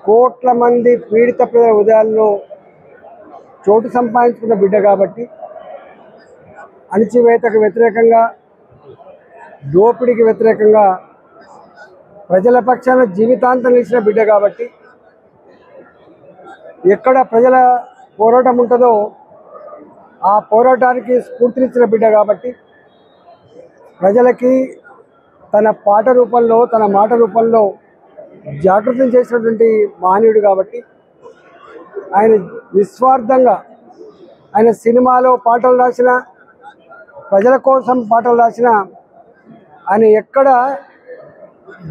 కోట్ల మంది పీడిత ప్రజల హృదయాల్లో చోటు సంపాదించుకున్న బిడ్డ కాబట్టి, అణచివేతకు వ్యతిరేకంగా, దోపిడీకి వ్యతిరేకంగా ప్రజల పక్షాన జీవితాంతం నిలిచిన బిడ్డ కాబట్టి, ఎక్కడ ప్రజల పోరాటం ఉంటుందో ఆ పోరాటానికి స్ఫూర్తినిచ్చిన బిడ్డ కాబట్టి, ప్రజలకి తన పాట రూపంలో, తన మాట రూపంలో జాగృతం చేసినటువంటి మహనీయుడు కాబట్టి, ఆయన నిస్వార్థంగా ఆయన సినిమాలో పాటలు రాసిన, ప్రజల కోసం పాటలు రాసిన, ఆయన ఎక్కడ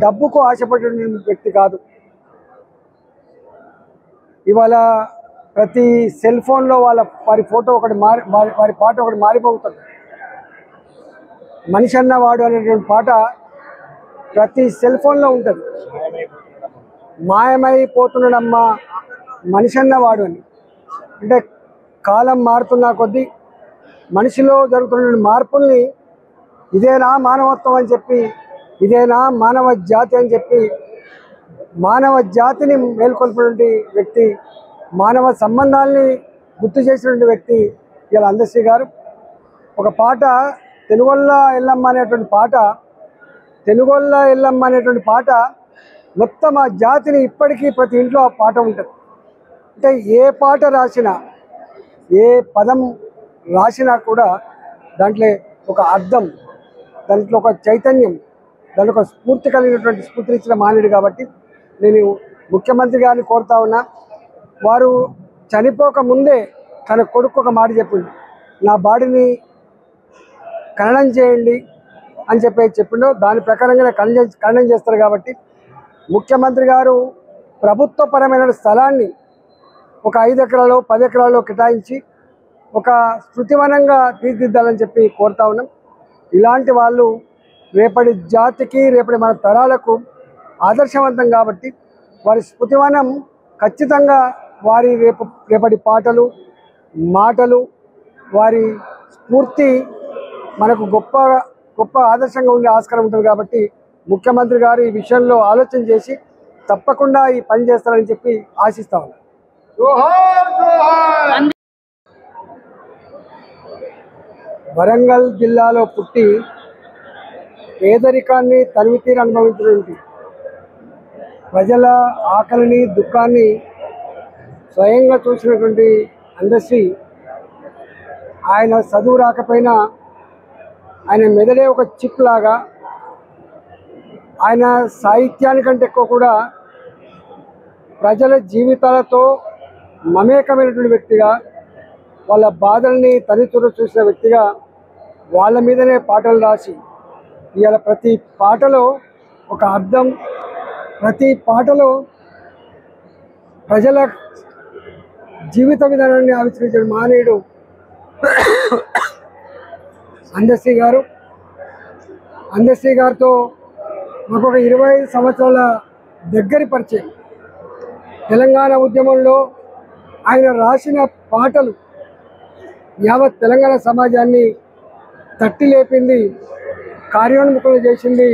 డబ్బుకు ఆశపడే వ్యక్తి కాదు. ఇవాళ ప్రతి సెల్ ఫోన్లో వారి ఫోటో ఒకటి వారి పాట ఒకటి మారిపోతుంది. మనిషి అన్నవాడు అనేటువంటి పాట ప్రతి సెల్ ఫోన్లో ఉంటుంది. మాయమైపోతున్నాడమ్మా మనిషి అన్నవాడు అని. అంటే కాలం మారుతున్న కొద్దీ మనిషిలో జరుగుతున్న మార్పుల్ని ఇదేనా మానవత్వం అని చెప్పి, ఇదేనా మానవ జాతి అని చెప్పి, మానవ జాతిని మేల్కొల్పినటువంటి వ్యక్తి, మానవ సంబంధాలని గుర్తు చేసినటువంటి వ్యక్తి ఇలా అందశ్రీ గారు. ఒక పాట తెలుగొల్ల ఎల్లమ్మ అనేటువంటి పాట, తెలుగొల్ల ఎల్లమ్మ అనేటువంటి పాట మొత్తం ఆ జాతిని ఇప్పటికీ ప్రతి ఇంట్లో ఆ పాట ఉంటుంది. అంటే ఏ పాట రాసినా, ఏ పదం రాసినా కూడా దాంట్లో ఒక అర్థం, దాంట్లో ఒక చైతన్యం, దాంట్లో ఒక స్ఫూర్తి కలిగినటువంటి స్ఫూర్తినిచ్చిన మహనీయుడు కాబట్టి నేను ముఖ్యమంత్రి గారిని కోరుతా ఉన్నా. వారు చనిపోక ముందే తన కొడుకు ఒక మాట చెప్పింది, నా బాడీని ఖననం చేయండి అని చెప్పిండు. దాని ప్రకారంగా ఖననం చేస్తారు కాబట్టి ముఖ్యమంత్రి గారు ప్రభుత్వపరమైన స్థలాన్ని ఒక 5 ఎకరాలు 10 ఎకరాల్లో కేటాయించి ఒక స్మృతివనంగా తీర్చిదిద్దాలని చెప్పి కోరుతా ఉన్నాం. ఇలాంటి వాళ్ళు రేపటి జాతికి, రేపటి మన తరాలకు ఆదర్శవంతం కాబట్టి వారి స్మృతివనం ఖచ్చితంగా వారి రేపటి పాటలు, మాటలు, వారి స్ఫూర్తి మనకు గొప్ప గొప్ప ఆదర్శంగా ఉండే ఆస్కారం ఉంటుంది. కాబట్టి ముఖ్యమంత్రి గారు ఈ విషయంలో ఆలోచన చేసి తప్పకుండా ఈ పని చేస్తారని చెప్పి ఆశిస్తా ఉన్నాం. వరంగల్ జిల్లాలో పుట్టి పేదరికాన్ని తనివితీరు అనుభవించినటువంటి, ప్రజల ఆకలిని దుఃఖాన్ని స్వయంగా చూసినటువంటి అందశ్రీ, ఆయన చదువు రాకపోయినా ఆయన మెదడే ఒక చిప్ లాగా, ఆయన సాహిత్యానికంటే ఎక్కువ కూడా ప్రజల జీవితాలతో మమేకమైనటువంటి వ్యక్తిగా, వాళ్ళ బాధల్ని తనితురు చూసిన వ్యక్తిగా వాళ్ళ మీదనే పాటలు రాసి ఇవాళ ప్రతి పాటలో ఒక అర్థం, ప్రతి పాటలో ప్రజల జీవిత విధానాన్ని ఆవిష్కరించిన మహనీయుడు అందశ్రీ గారు. అందశ్రీ గారితో మాకు ఒక 25 సంవత్సరాల దగ్గరి పరిచయం. తెలంగాణ ఉద్యమంలో ఆయన రాసిన పాటలు యావత్ తెలంగాణ సమాజాన్ని తట్టి లేపింది, కార్యోన్ముఖులు చేసింది,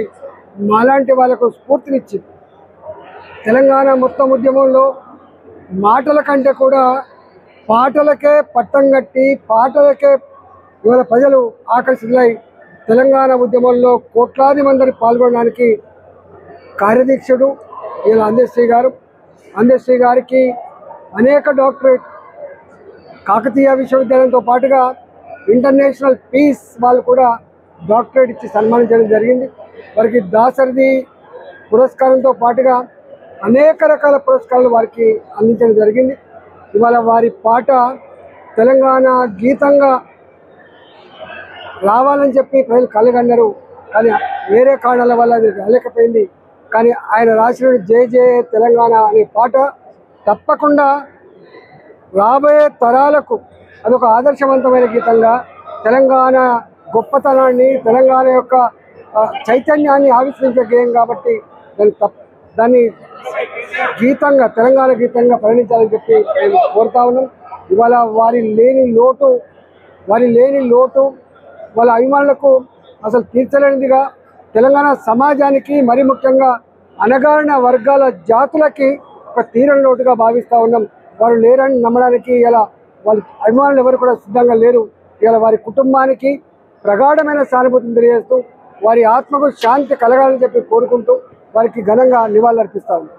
మాలాంటి వాళ్ళకు స్ఫూర్తినిచ్చింది. తెలంగాణ మొత్తం ఉద్యమంలో మాటల కంటే కూడా పాటలకే పట్టం కట్టి, పాటలకే ఇవాళ ప్రజలు ఆకర్షితులై తెలంగాణ ఉద్యమంలో కోట్లాది మంది పాల్గొనడానికి కార్యదీక్షుడు ఇలా అందశ్రీ గారు. అందశ్రీ గారికి అనేక డాక్టరేట్, కాకతీయ విశ్వవిద్యాలయంతో పాటుగా ఇంటర్నేషనల్ పీస్ వాళ్ళు కూడా డాక్టరేట్ ఇచ్చి సన్మానించడం జరిగింది. వారికి దాసరిది పురస్కారంతో పాటుగా అనేక రకాల పురస్కారాలు వారికి అందించడం జరిగింది. ఇవాళ వారి పాట తెలంగాణ గీతంగా రావాలని చెప్పి ప్రజలు కలగన్నారు. కానీ వేరే కారణాల వల్ల అది రాలేకపోయింది. కానీ ఆయన రాసిన జై జయ తెలంగాణ అనే పాట తప్పకుండా రాబోయే తరాలకు అదొక ఆదర్శవంతమైన గీతంగా, తెలంగాణ గొప్పతనాన్ని, తెలంగాణ యొక్క చైతన్యాన్ని ఆవిష్కరించే గేయం కాబట్టి దాన్ని గీతంగా, తెలంగాణ గీతంగా పరిగణించాలని చెప్పి నేను కోరుతా ఉన్నాం. ఇవాళ వారి లేని లోటు వాళ్ళ అభిమానులకు అసలు తీర్చలేనిదిగా, తెలంగాణ సమాజానికి, మరి ముఖ్యంగా అణగారిన వర్గాల జాతులకి ఒక తీరని లోటుగా భావిస్తూ ఉన్నాం. వారు లేరని నమ్మడానికి ఇలా వాళ్ళ అభిమానులు ఎవరు కూడా సిద్ధంగా లేరు. ఇలా వారి కుటుంబానికి ప్రగాఢమైన సానుభూతిని తెలియజేస్తూ వారి ఆత్మకు శాంతి కలగాలని చెప్పి కోరుకుంటూ వారికి ఘనంగా నివాళులర్పిస్తా ఉన్నాం.